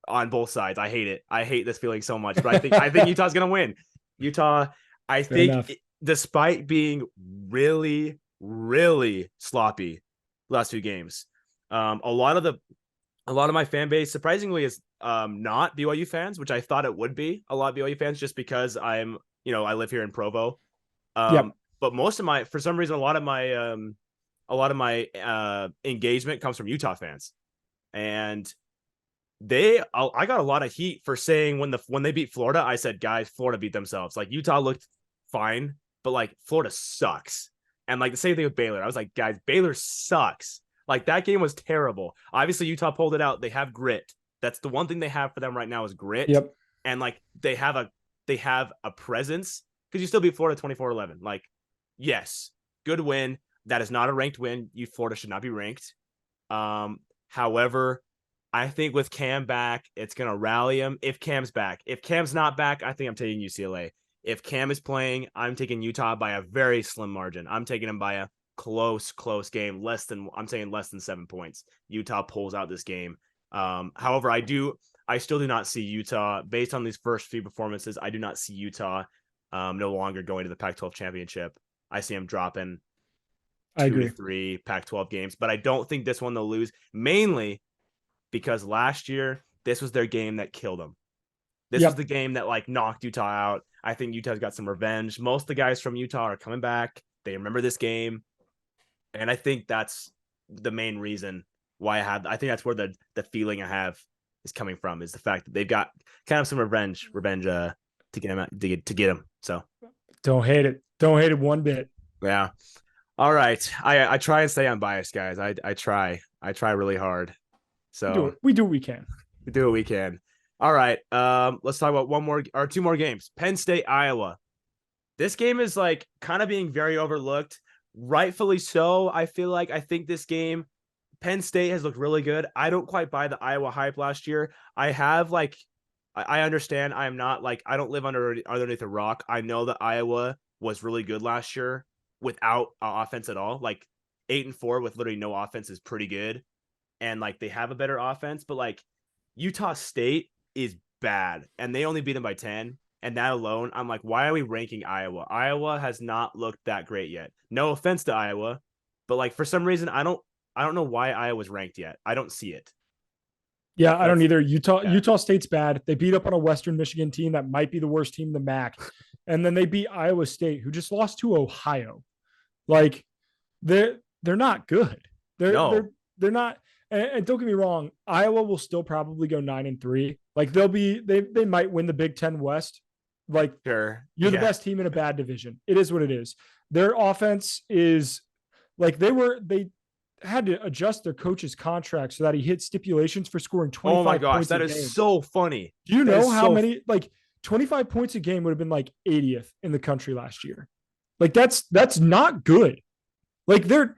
on both sides. I hate it. I hate this feeling so much, but I think Utah's gonna win. Utah, I think, despite being really, really sloppy last 2 games, a lot of my fan base surprisingly is not BYU fans, which I thought it would be a lot of BYU fans just because I live here in Provo. But for some reason, a lot of my engagement comes from Utah fans, and I got a lot of heat for saying when they beat Florida, I said, guys, Florida beat themselves. Like Utah looked fine, but like Florida sucks. And like the same thing with Baylor. I was like, guys, Baylor sucks. Like that game was terrible. Obviously Utah pulled it out. They have grit. That's the one thing they have for them right now is grit. Yep. And like they have a presence because you still beat Florida 24-11. Like, yes, good win. That is not a ranked win. Florida should not be ranked. However, I think with Cam back, it's going to rally him. If Cam's back. If Cam's not back, I think I'm taking UCLA. If Cam is playing, I'm taking Utah by a very slim margin. I'm taking him by a close game. I'm saying less than 7 points. Utah pulls out this game. However, I still do not see Utah, based on these first few performances, I do not see Utah no longer going to the Pac-12 championship. I see them dropping 2 to 3 Pac-12 games, but I don't think this one they'll lose, mainly because last year, this was their game that killed them. This was the game that like knocked Utah out. I think Utah's got some revenge. Most of the guys from Utah are coming back. They remember this game. And I think that's the main reason why I think that's where the feeling I have is coming from, is the fact that they've got kind of some revenge to get them. So don't hate it one bit. Yeah. All right. I try and stay unbiased, guys. I try really hard. So we do what we can. We do what we can. All right. Let's talk about 2 more games. Penn State, Iowa. This game is like kind of being very overlooked. Rightfully so. I think this game, Penn State has looked really good. I don't quite buy the Iowa hype last year. I understand. I am not like, I don't live underneath a rock. I know that Iowa was really good last year without offense at all. Like 8-4 with literally no offense is pretty good. And like they have a better offense, but like Utah State is bad and they only beat them by 10. And that alone, I'm like, why are we ranking Iowa? Iowa has not looked that great yet. No offense to Iowa, but like for some reason, I don't know why Iowa's ranked yet. I don't see it. Yeah, I don't either. Utah State's bad. They beat up on a Western Michigan team that might be the worst team in the MAC. And then they beat Iowa State, who just lost to Ohio. Like they're not good. They're not. And don't get me wrong, Iowa will still probably go 9-3. Like they might win the Big Ten West. Like Sure. you're the best team in a bad division. It is what it is. Their offense is like they had to adjust their coach's contract so that he hit stipulations for scoring Oh my 25 gosh, points that a is game. so funny. Do you That know is how many, like 25 points a game would have been like 80th in the country last year? Like that's not good. Like the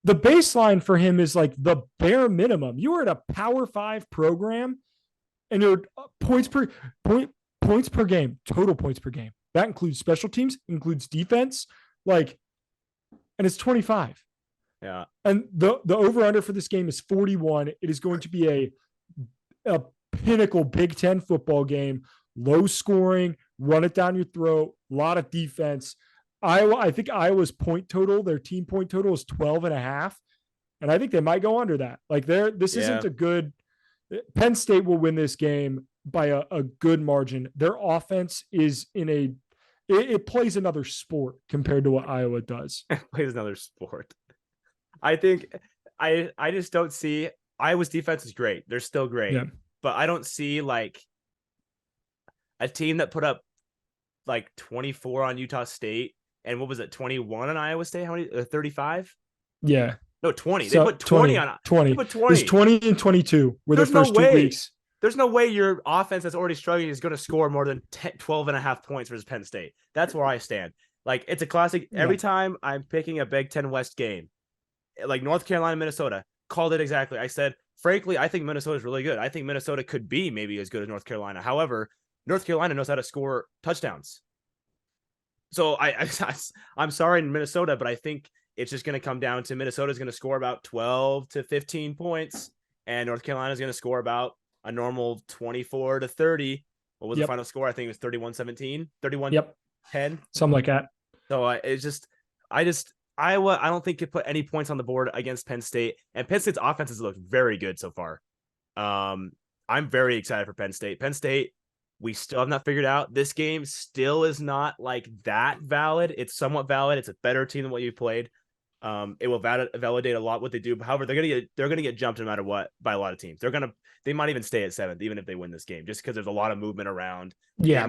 baseline for him is like the bare minimum. You were at a Power 5 program and your points per game, total points per game. That includes special teams, includes defense, like, and it's 25. Yeah. And the over under for this game is 41. It is going to be a pinnacle Big Ten football game, low scoring, run it down your throat, a lot of defense. I think Iowa's point total, their team point total is 12.5. And I think they might go under that. Like this isn't a good, Penn State will win this game by a good margin. Their offense is it plays another sport compared to what Iowa does. It plays another sport. I think I just don't see Iowa's defense is great. They're still great. Yeah. But I don't see like a team that put up like 24 on Utah State and what was it, 21 on Iowa State? How many? 35? Yeah. No, 20. So they put 20 on 20. They put 20. It's 20 and 22 were the first 2 weeks. There's no way your offense that's already struggling is going to score more than 12 and a half points versus Penn State. That's where I stand. Like, it's a classic. Every time I'm picking a Big Ten West game, like North Carolina, Minnesota, called it exactly. I said, frankly, I think Minnesota is really good. I think Minnesota could be maybe as good as North Carolina. However, North Carolina knows how to score touchdowns. So I'm sorry, Minnesota, but I think it's just going to come down to Minnesota's going to score about 12 to 15 points, and North Carolina is going to score about a normal 24 to 30. What was the final score? I think it was 31-17, 31-10. Something like that. So Iowa, I don't think could put any points on the board against Penn State, and Penn State's offenses look very good so far. I'm very excited for Penn State. Penn State, we still have not figured out. This game still is not like that valid. It's somewhat valid. It's a better team than what you've played. It will validate a lot what they do. However, they're gonna get jumped no matter what by a lot of teams. They might even stay at 7th even if they win this game, just because there's a lot of movement around. Yeah,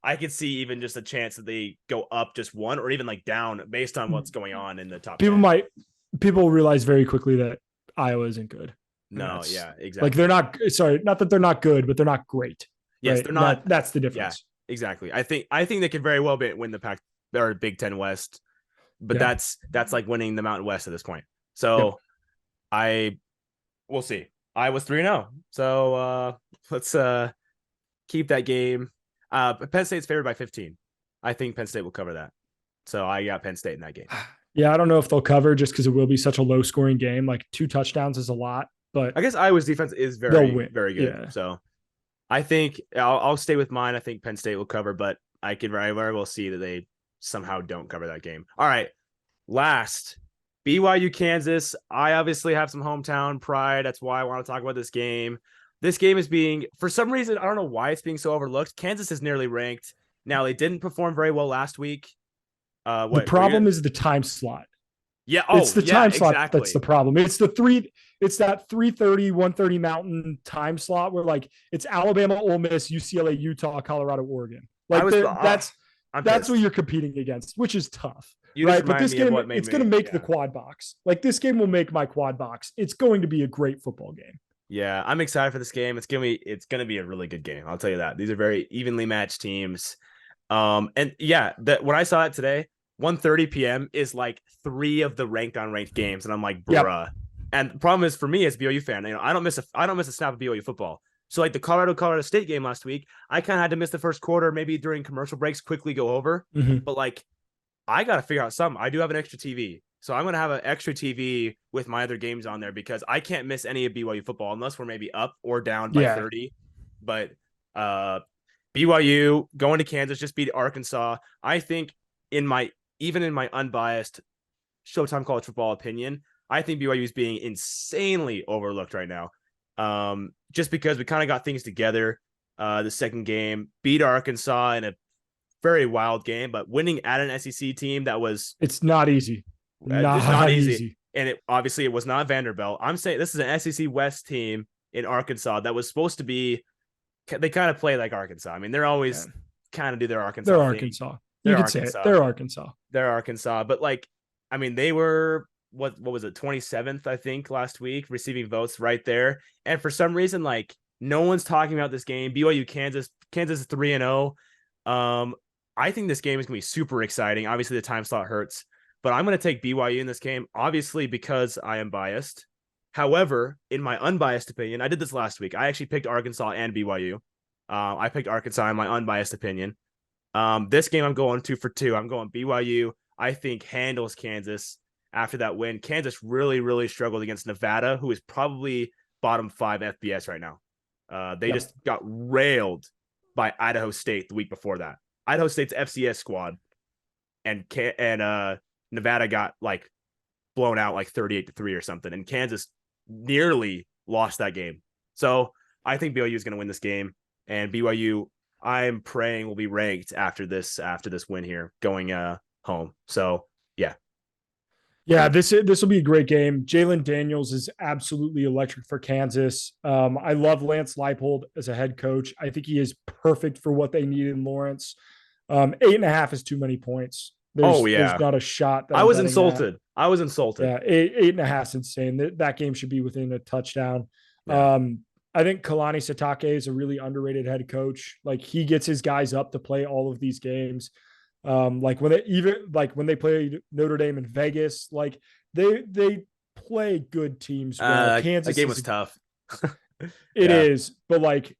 I could see even just a chance that they go up just one or even like down based on what's going on in the top. People realize very quickly that Iowa isn't good. No, yeah, exactly. Like they're not not that they're not good, but they're not great. Yes, right? They're not. That's the difference. Yeah, exactly. I think they could very well win the Pac or Big Ten West, but that's like winning the Mountain West at this point. So we'll see. I was 3-0. So let's keep that game. Penn State's favored by 15. I think Penn State will cover that. So I got Penn State in that game. Yeah, I don't know if they'll cover just because it will be such a low scoring game. Like 2 touchdowns is a lot, but I guess Iowa's defense is very good. Yeah. So I think I'll stay with mine. I think Penn State will cover, but I can very well see that they somehow don't cover that game. All right. Last, BYU Kansas. I obviously have some hometown pride. That's why I want to talk about this game. This game is being, for some reason, I don't know why it's being so overlooked. Kansas is nearly ranked. Now, they didn't perform very well last week. The problem is the time slot. Yeah, it's the time slot that's the problem. It's that 3:30, 1:30 Mountain time slot where like it's Alabama, Ole Miss, UCLA, Utah, Colorado, Oregon. Like that's what you're competing against, which is tough. Right, but this game it's going to make the quad box. Like this game will make my quad box. It's going to be a great football game. Yeah, I'm excited for this game. It's gonna be a really good game. I'll tell you that. These are very evenly matched teams. And yeah, when I saw it today, 1:30 p.m. is like 3 of the ranked unranked games, and I'm like, bruh. Yep. And the problem is for me as a BYU fan, I don't miss a snap of BYU football. So like the Colorado State game last week, I kind of had to miss the first quarter, maybe during commercial breaks, quickly go over. Mm-hmm. But like, I got to figure out something. I do have an extra TV. So I'm going to have an extra TV with my other games on there because I can't miss any of BYU football unless we're maybe up or down by 30. But BYU going to Kansas just beat Arkansas. I think even in my unbiased Showtime college football opinion, I think BYU is being insanely overlooked right now. Just because we kind of got things together. The second game beat Arkansas in a very wild game, but winning at an SEC team it's not easy. Not easy. And it was not Vanderbilt. I'm saying this is an SEC West team in Arkansas that was supposed to be they kind of play like Arkansas. I mean, they're Yeah. always kind of do their They're Arkansas thing. Arkansas. You They're could say it. Arkansas. They're Arkansas. They're Arkansas. But like, I mean, they were what was it, 27th, I think, last week, receiving votes right there. And for some reason, like no one's talking about this game. BYU Kansas is 3-0. I think this game is gonna be super exciting. Obviously, the time slot hurts, but I'm gonna take BYU in this game, obviously, because I am biased. However, in my unbiased opinion, I did this last week. I actually picked Arkansas and BYU. I picked Arkansas in my unbiased opinion. This game I'm going 2-for-2. I'm going BYU. I think handles Kansas after that win. Kansas really, really struggled against Nevada, who is probably bottom 5 FBS right now. They just got railed by Idaho State the week before that. Idaho State's FCS squad, and Nevada got like blown out like 38-3 or something, and Kansas nearly lost that game. So I think BYU is going to win this game, and BYU, I'm praying, will be ranked after this win here going home. So Yeah, this will be a great game. Jalen Daniels is absolutely electric for Kansas. I love Lance Leipold as a head coach. I think he is perfect for what they need in Lawrence. 8.5 is too many points. There's not a shot that I was insulted. I was insulted. Yeah, 8.5 is insane. That game should be within a touchdown. Yeah. I think Kalani Sitake is a really underrated head coach. Like he gets his guys up to play all of these games. Like when they played Notre Dame in Vegas, like they play good teams. Well, Kansas, the game was tough. It is, but like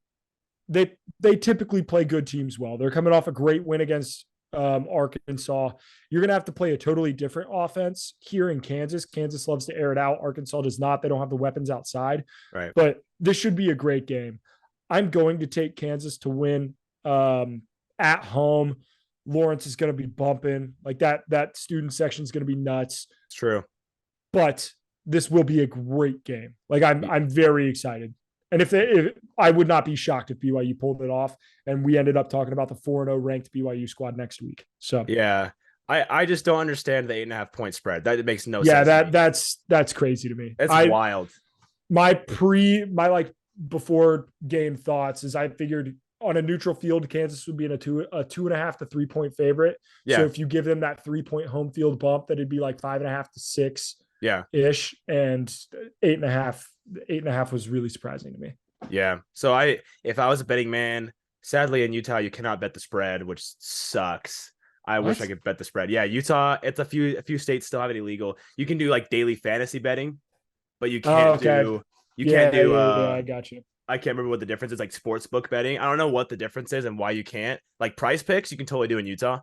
they typically play good teams well. They're coming off a great win against Arkansas. You're gonna have to play a totally different offense here in Kansas. Kansas loves to air it out. Arkansas does not. They don't have the weapons outside. Right. But this should be a great game. I'm going to take Kansas to win at home. Lawrence is going to be bumping like that student section is going to be nuts. It's true. But this will be a great game. Like I'm very excited. And if I would not be shocked if BYU pulled it off and we ended up talking about the 4-0 ranked BYU squad next week. So yeah, I just don't understand the 8.5 point spread. That makes no sense. Yeah, that's crazy to me. It's wild. My like before game thoughts is I figured on a neutral field, Kansas would be in a 2.5 to 3 point favorite. Yeah. So if you give them that 3 point home field bump, that'd be like 5.5 to 6. Yeah. Ish. And 8.5 was really surprising to me. Yeah. So if I was a betting man, sadly in Utah, you cannot bet the spread, which sucks. I wish I could bet the spread. Yeah. Utah, it's a few states still have it illegal. You can do like daily fantasy betting, but you can't I got you. I can't remember what the difference is, like sports book betting. I don't know what the difference is and why you can't. Like price picks, you can totally do in Utah.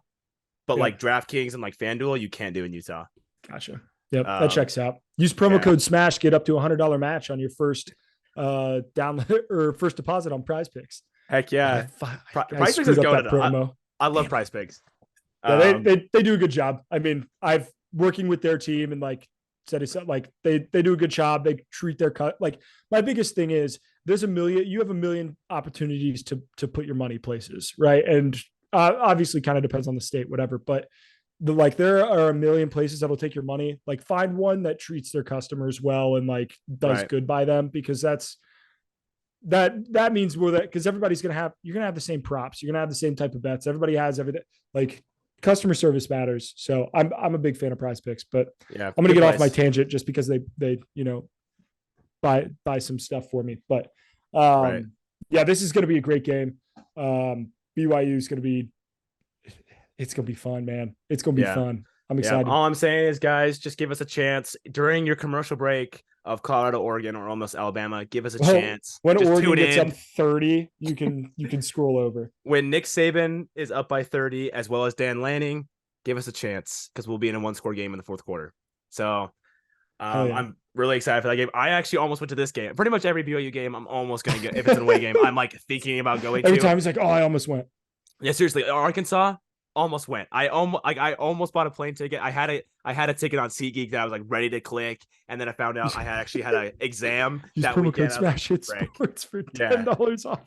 But like DraftKings and like FanDuel, you can't do in Utah. Gotcha. Yep, that checks out. Use promo code SMASH, get up to $100 match on your first first deposit on prize picks. Heck yeah. Prize picks is going promo. I love prize picks. Yeah, they do a good job. I mean, I've working with their team and like said it's like they do a good job. They treat their cut. Like my biggest thing is you have a million opportunities to put your money places, right? And obviously kind of depends on the state, whatever, but there are a million places that'll take your money. Like find one that treats their customers well and like does good by them, because that means because you're gonna have the same props, you're gonna have the same type of bets. Everybody has everything. Like customer service matters. So I'm a big fan of prize picks, but yeah, I'm gonna get off my tangent just because they buy some stuff for me. But yeah, this is gonna be a great game. BYU is gonna be fun, man. It's gonna be fun. I'm excited. All I'm saying is, guys, just give us a chance during your commercial break of Colorado, Oregon, or almost Alabama. Give us a chance. When just Oregon gets up 30, you can scroll over. When Nick Saban is up by 30, as well as Dan Lanning, give us a chance because we'll be in a 1-score game in the fourth quarter. So I'm really excited for that game. I actually almost went to this game. Pretty much every BYU game, I'm almost going to get. If it's an away game, I'm like thinking about going every time. It's like, oh, I almost went. Yeah, seriously. Arkansas almost went. I almost bought a plane ticket. I had a ticket on SeatGeek that I was like ready to click, and then I found out I actually had an exam that weekend. Smash It Sports for $10 off.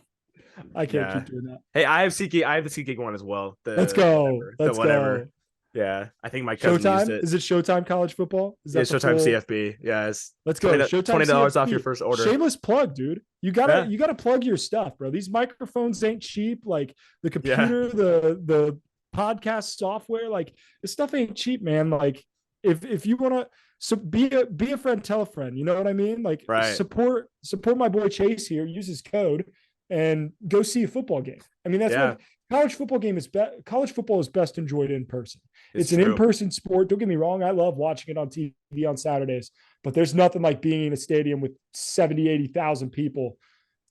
I can't keep doing that. Hey, I have SeatGeek. I have the SeatGeek one as well. Let's go. Let's go. Yeah, I think my cousin used Showtime? it. Is it Showtime college football? Is Yeah, that the Showtime full? CFB. Yeah, it's Let's go. Showtime $20 off your CFB. first order. Shameless plug, dude. You gotta Yeah, you gotta plug your stuff, bro. These microphones ain't cheap. Like the yeah, computer, the podcast software, like this stuff ain't cheap, man. Like if you wanna so be a friend, tell a friend. You know what I mean? Like right. support my boy Chase here. Use his code and go see a football game. I mean, that's Yeah, what college football is best enjoyed in person. it's It's an true. in-person sport. Don't get me wrong. I love watching it on TV on Saturdays, but there's nothing like being in a stadium with 70, 80,000 people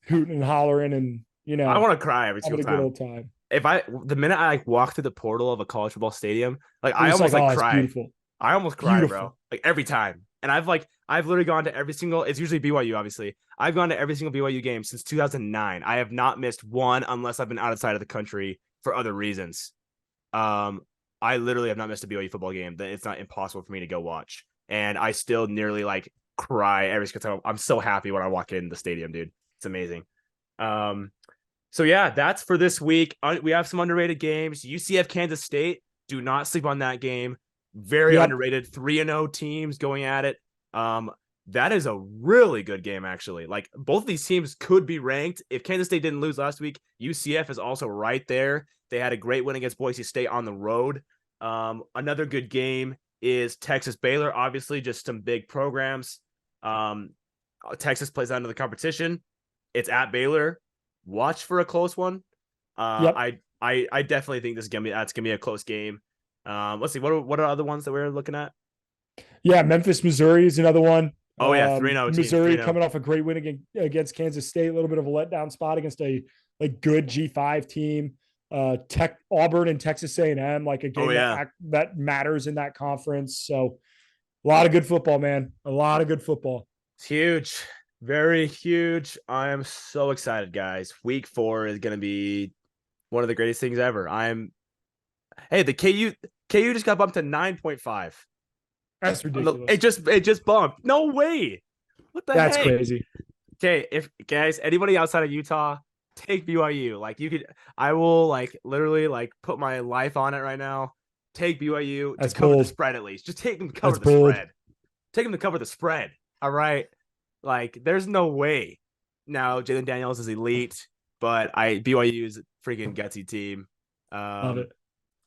hooting and hollering and, I want to cry every having single a good time. old time. The minute I like walk through the portal of a college football stadium, like You're I just almost like, like oh, it's cry. beautiful. I almost cry, bro. Beautiful. Like every time. And I've literally gone to every single, it's usually BYU, obviously. I've gone to every single BYU game since 2009. I have not missed one unless I've been outside of the country for other reasons. Um, I literally have not missed a BYU football game. That it's not impossible for me to go watch. And I still nearly like cry every single time. I'm so happy when I walk in the stadium, dude. It's amazing. Um, so yeah, that's for this week. We have some underrated games. UCF Kansas State. Do not sleep on that game. Very Yep. underrated. 3-0 teams going at it. Um, that is a really good game, actually. Like both of these teams could be ranked. If Kansas State didn't lose last week, UCF is also right there. They had a great win against Boise State on the road. Another good game is Texas Baylor. Obviously, just some big programs. Texas plays out of the competition. It's at Baylor. Watch for a close one. Yep. I definitely think that's gonna be a close game. Let's see what are other ones that we're looking at. Yeah. Memphis, Missouri is another one. Oh yeah, 3-0 teams, Missouri 3-0. coming off a great win against Kansas State, a little bit of a letdown spot against a like good G5 team. Auburn and Texas A&M, like a Oh game yeah, that matters in that conference. So a lot of good football, man. A lot of good football. it's huge, very huge. I am so excited, guys. Week 4 is gonna be one of the greatest things ever. Hey, the KU just got bumped to 9.5. That's ridiculous. It just bumped. No way. What the That's heck? crazy. Okay, if guys, anybody outside of Utah, take BYU. Like you could, I will like literally like put my life on it right now. Take BYU to That's cover bold. the spread at least. Just take them to cover That's the bold. spread. Take them to cover the spread. All right. Like there's no way. Now Jalen Daniels is elite, but BYU is a freaking gutsy team. Love it.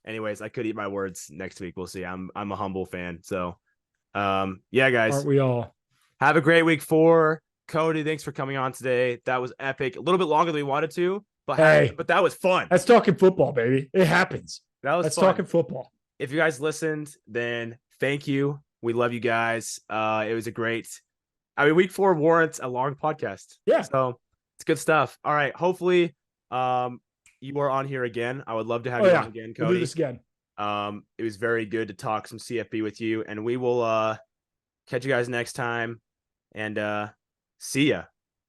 Anyways, I could eat my words next week. We'll see. I'm a humble fan. So yeah, guys. Aren't we all? Have a great week 4. Cody, thanks for coming on today. That was epic. A little bit longer than we wanted to, but Hey, but that was fun. That's talking football, baby. It happens. That's fun. Talking football. If you guys listened, then thank you. We love you guys. It was week 4 warrants a long podcast. Yeah. So it's good stuff. All right. Hopefully, you are on here again. I would love to have you on again, Cody. We'll do this again. It was very good to talk some CFB with you, and we will catch you guys next time. And see ya.